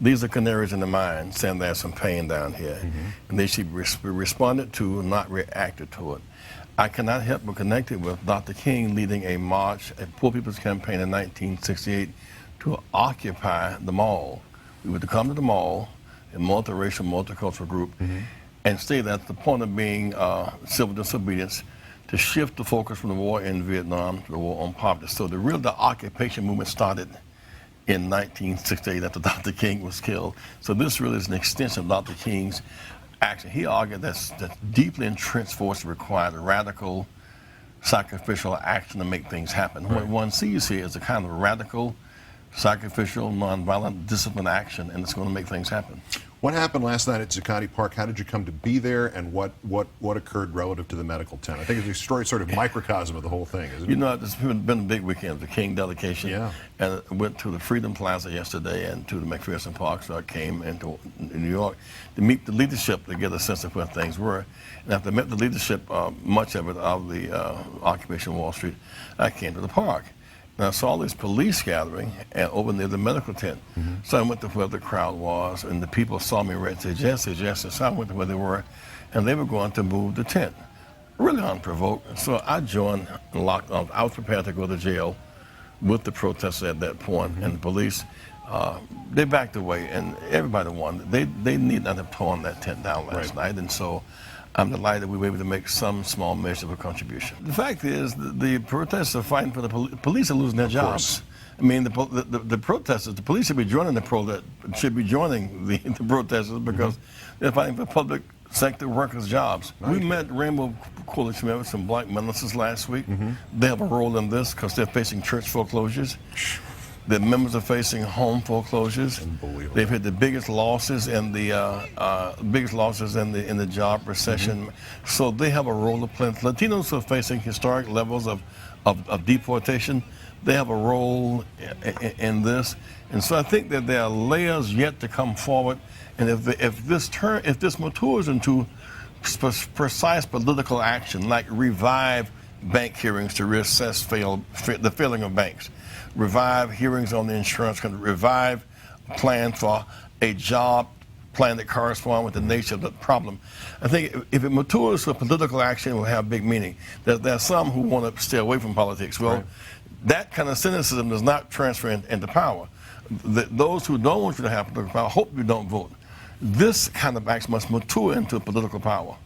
these are canaries in the mine saying there's some pain down here, and they should be responded to, not reacted to it. I cannot help but connect it with Dr. King leading a march, a Poor People's Campaign in 1968 to occupy the mall. We were to come to the mall, a multiracial, multicultural group, and stay there at the point of being civil disobedience, to shift the focus from the war in Vietnam to the war on poverty. So the occupation movement started in 1968 after Dr. King was killed. So this really is an extension of Dr. King's action. He argued that deeply entrenched force required a radical, sacrificial action to make things happen. Right. What one sees here is a kind of radical, sacrificial, nonviolent, disciplined action, and it's going to make things happen. What happened last night at Zuccotti Park? How did you come to be there, and what occurred relative to the medical tent? I think it's a story, sort of microcosm of the whole thing, isn't it? You know, it's been a big weekend, the King delegation. Yeah. And I went to the Freedom Plaza yesterday and to the McPherson Park, so I came into New York to meet the leadership to get a sense of where things were. And after I met the leadership, much of it, of the occupation Wall Street, I came to the park. And I saw this police gathering over near the medical tent. So I went to where the crowd was, and the people saw me and said, yes, yes, yes. So I went to where they were, and they were going to move the tent. Really unprovoked. So I joined and locked on. I was prepared to go to jail with the protesters at that point, and the police, they backed away, and everybody won. They need not have torn that tent down last night, and so I'm delighted we were able to make some small measure of a contribution. The fact is, the protesters are fighting for the police are losing their jobs. I mean, the protesters, the police should be joining the protesters because they're fighting for public sector workers' jobs. We met Rainbow Coalition members, some black ministers last week. They have a role in this because they're facing church foreclosures. The members are facing home foreclosures. They've had the biggest losses in the in the job recession. So they have a role to play. Latinos are facing historic levels of deportation. They have a role in this, and so I think that there are layers yet to come forward. And if this matures into precise political action, like revive bank hearings to reassess the failing of banks, revive hearings on the insurance company, revive a plan for a job plan that corresponds with the nature of the problem. I think if it matures to political action, it will have big meaning. There are some who want to stay away from politics. Well, that kind of cynicism does not transfer into power. Those who don't want you to have political power hope you don't vote. This kind of action must mature into political power.